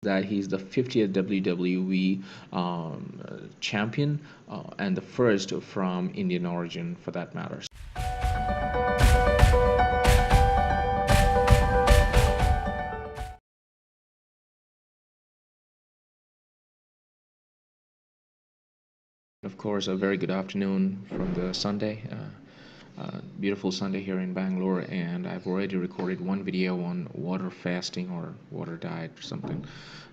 that he's the 50th WWE champion and the first from Indian origin for that matter. Of course, a very good afternoon from the Sunday. Beautiful Sunday here in Bangalore, and I've already recorded one video on water fasting or water diet or something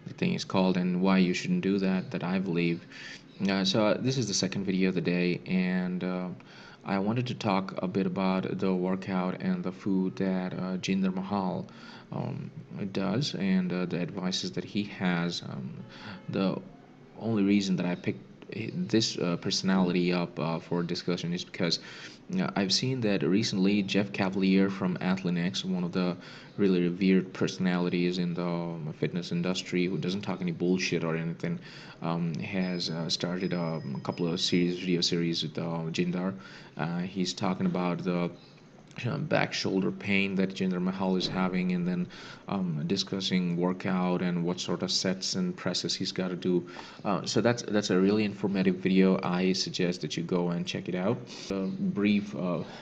the thing is called, and why you shouldn't do that I believe. So this is the second video of the day, and I wanted to talk a bit about the workout and the food that Jinder Mahal does, and the advices that he has. The only reason that I picked this personality up for discussion is because I've seen that recently Jeff Cavaliere from AthleanX, one of the really revered personalities in the fitness industry who doesn't talk any bullshit or anything, has started a couple of video series with Jinder. He's talking about the back shoulder pain that Jinder Mahal is having, and then discussing workout and what sort of sets and presses he's got to do. So that's a really informative video. I suggest that you go and check it out. A brief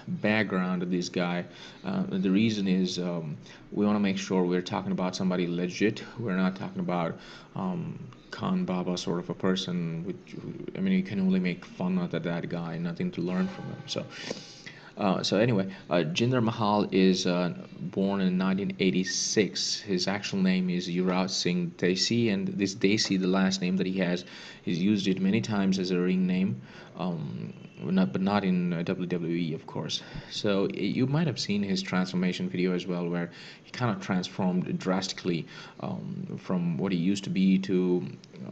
background of this guy. The reason is we want to make sure we're talking about somebody legit. We're not talking about Khan Baba sort of a person. I mean, you can only make fun of that guy, nothing to learn from him. So anyway, Jinder Mahal is born in 1986. His actual name is Yuvraj Singh Desi, and this Desi, the last name that he has, he's used it many times as a ring name, but not in WWE, of course. So you might have seen his transformation video as well, where he kind of transformed drastically from what he used to be to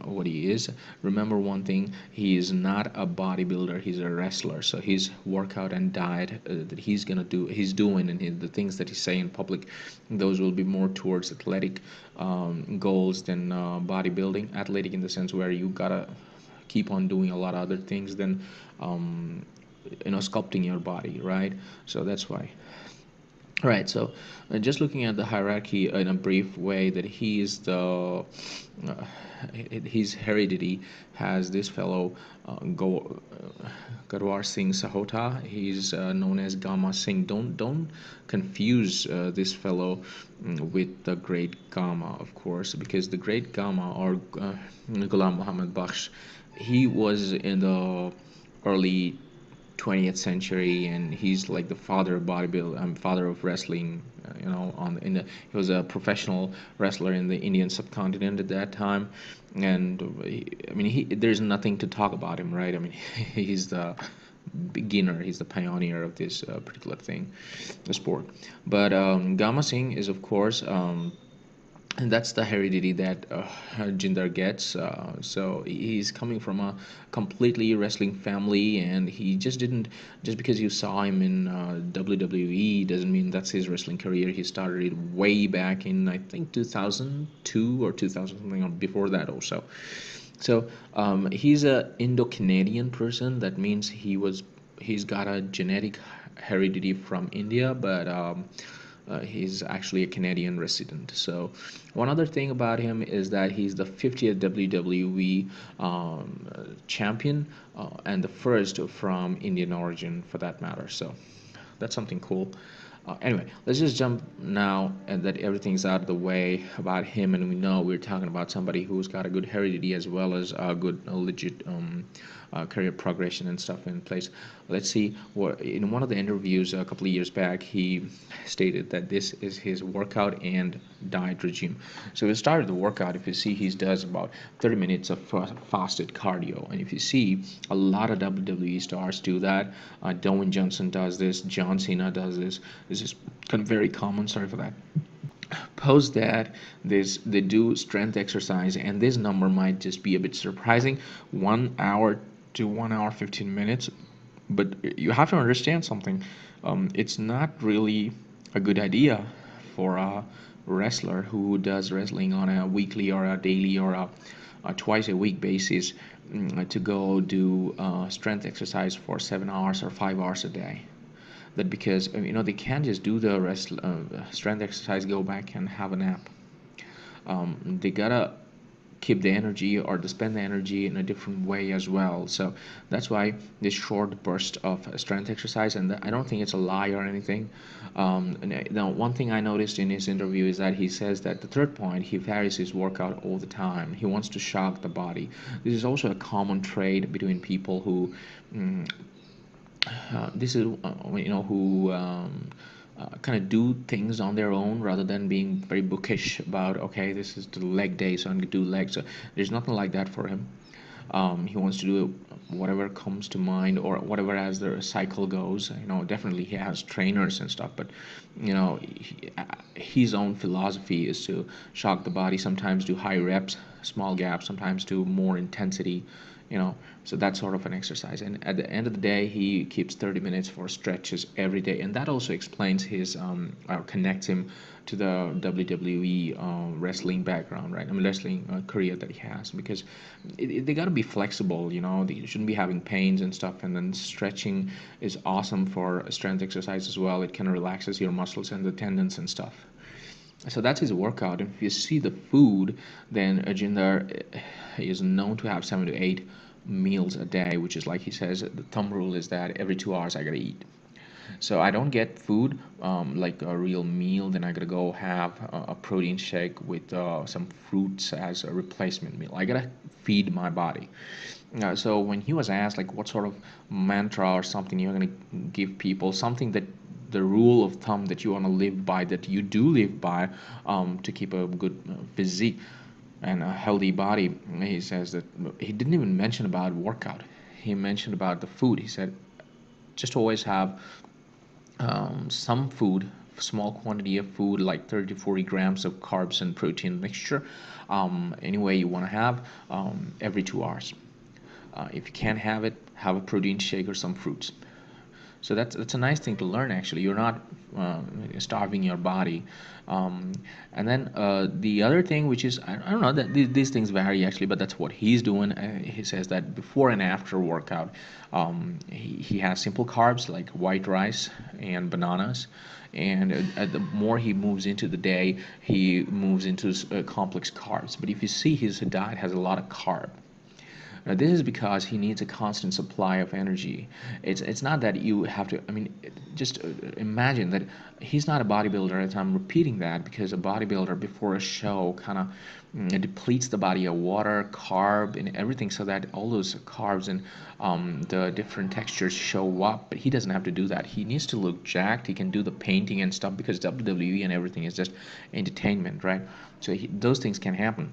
what he is. Remember one thing, he is not a bodybuilder, he's a wrestler. So his workout and diet that he's doing, and the things that he's saying in public, those will be more towards athletic goals than bodybuilding. Athletic in the sense where you gotta keep on doing a lot of other things than sculpting your body, right? So that's why. Right, so just looking at the hierarchy in a brief way, that his heredity has this fellow Garwar Singh Sahota. He's known as Gama Singh. Don't confuse this fellow with the great Gama, of course, because the great Gama, or Ghulam Muhammad Bakhsh, he was in the early 20th century, and he's like the father of bodybuilding, father of wrestling. He was a professional wrestler in the Indian subcontinent at that time, and there's nothing to talk about him, right? I mean, he's the beginner, he's the pioneer of this particular thing, the sport. But Gama Singh is, of course, and that's the heredity that Jinder gets. So he's coming from a completely wrestling family, and he just because you saw him in WWE doesn't mean that's his wrestling career. He started it way back in, I think, 2002 or 2000 something, or before that also. So he's a Indo-Canadian person. That means he's got a genetic heredity from India, but he's actually a Canadian resident. So one other thing about him is that he's the 50th WWE champion and the first from Indian origin for that matter. So that's something cool. Anyway, let's just jump now, and that everything's out of the way about him, and we know we're talking about somebody who's got a good heredity as well as a good legit career progression and stuff in place. Let's see. In one of the interviews a couple of years back, he stated that this is his workout and diet regime. So he started the workout. If you see, he does about 30 minutes of fasted cardio, and if you see, a lot of WWE stars do that. Dwayne Johnson does this. John Cena does this. This is kind of very common. Sorry for that. Post that they do strength exercise, and this number might just be a bit surprising, 1 hour to 1 hour 15 minutes. But you have to understand something. It's not really a good idea for a wrestler who does wrestling on a weekly or a daily or a twice a week basis to go do strength exercise for 7 hours or 5 hours a day. That because they can't just do the strength exercise, go back and have a nap. They gotta keep the energy or to spend the energy in a different way as well. So that's why this short burst of strength exercise, and I don't think it's a lie or anything. Now, one thing I noticed in his interview is that he says that the third point, he varies his workout all the time. He wants to shock the body. This is also a common trait between people who mm, this is who kind of do things on their own rather than being very bookish about, okay, this is the leg day, so I'm gonna do legs. So there's nothing like that for him. He wants to do whatever comes to mind or whatever as the cycle goes. Definitely he has trainers and stuff, but his own philosophy is to shock the body. Sometimes do high reps, small gaps. Sometimes do more intensity. So that's sort of an exercise. And at the end of the day, he keeps 30 minutes for stretches every day, and that also explains his connects him to the WWE wrestling background, right? I mean, wrestling career that he has, because they got to be flexible. They shouldn't be having pains and stuff. And then stretching is awesome for strength exercise as well. It kind of relaxes your muscles and the tendons and stuff. So that's his workout. And if you see the food, then Jinder is known to have 7 to 8 meals a day, which is, like he says, the thumb rule is that every 2 hours I gotta eat. So I don't get food like a real meal. Then I gotta go have a protein shake with some fruits as a replacement meal. I gotta feed my body. So when he was asked like what sort of mantra or something you're gonna give people, something that the rule of thumb that you want to live by, that you do live by, to keep a good physique and a healthy body, he says that he didn't even mention about workout. He mentioned about the food. He said just always have some food, small quantity of food, like 30 to 40 grams of carbs and protein mixture, any way you want to have, every 2 hours. If you can't have it, have a protein shake or some fruits. So that's a nice thing to learn. Actually, you're not starving your body. And then the other thing, which is I don't know that these things vary actually, but that's what he's doing. He says that before and after workout, he has simple carbs like white rice and bananas. And the more he moves into the day, he moves into complex carbs. But if you see, his diet has a lot of carb. Now, this is because he needs a constant supply of energy. It's not that you have to. I mean, just imagine that he's not a bodybuilder. And I'm repeating that because a bodybuilder before a show kind of depletes the body of water, carb, and everything, so that all those carbs and the different textures show up. But he doesn't have to do that. He needs to look jacked. He can do the painting and stuff because WWE and everything is just entertainment, right? So those things can happen,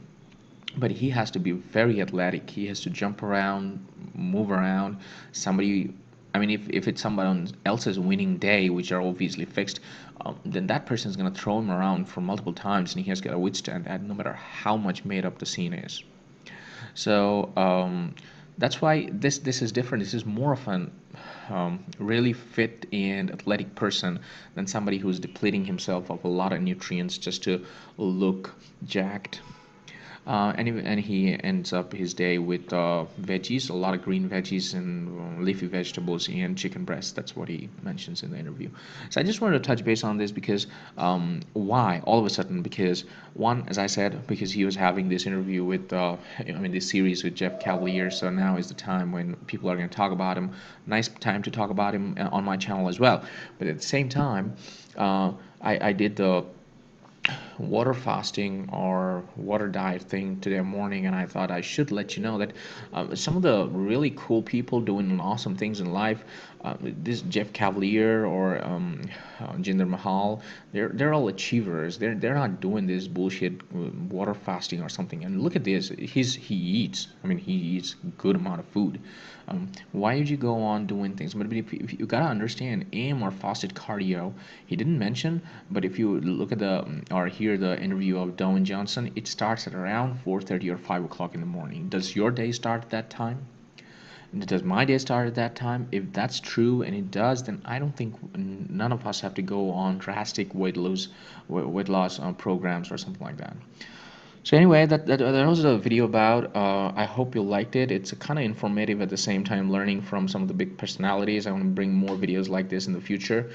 but he has to be very athletic. He has to jump around, move around. Somebody, I mean, if it's somebody else's winning day, which are obviously fixed, then that person is going to throw him around for multiple times, and he has got to withstand that no matter how much made up the scene is. So that's why this is different. This is more of an really fit and athletic person than somebody who's depleting himself of a lot of nutrients just to look jacked. And he ends up his day with veggies, a lot of green veggies and leafy vegetables and chicken breast. That's what he mentions in the interview. So I just wanted to touch base on this because why all of a sudden? Because one, as I said, because he was having this interview with, this series with Jeff Cavaliere. So now is the time when people are going to talk about him. Nice time to talk about him on my channel as well. But at the same time, I did the water fasting or water diet thing today morning, and I thought I should let you know that some of the really cool people doing awesome things in life, this Jeff Cavaliere or Jinder Mahal, they're all achievers. They're not doing this bullshit water fasting or something. And look at this, he eats. I mean, he eats good amount of food. Why would you go on doing things? But if you gotta understand, AM or fasted cardio, he didn't mention, but if you look at the or hear the interview of Dwayne Johnson, it starts at around 4:30 or 5 o'clock in the morning. Does your day start at that time? Does my day start at that time? If that's true, and it does, then I don't think none of us have to go on drastic weight loss programs or something like that. So anyway, that was a video about. I hope you liked it. It's kind of informative at the same time, learning from some of the big personalities. I want to bring more videos like this in the future.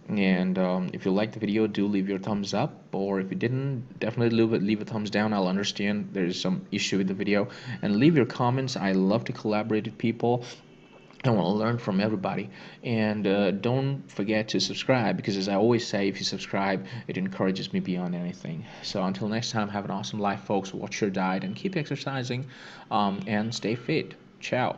And if you liked the video, do leave your thumbs up, or if you didn't, definitely leave a thumbs down. I'll understand there's some issue with the video. And leave your comments. I love to collaborate with people. I want to learn from everybody. And don't forget to subscribe, because as I always say, if you subscribe, it encourages me beyond anything. So until next time, have an awesome life, folks. Watch your diet and keep exercising, and stay fit. Ciao.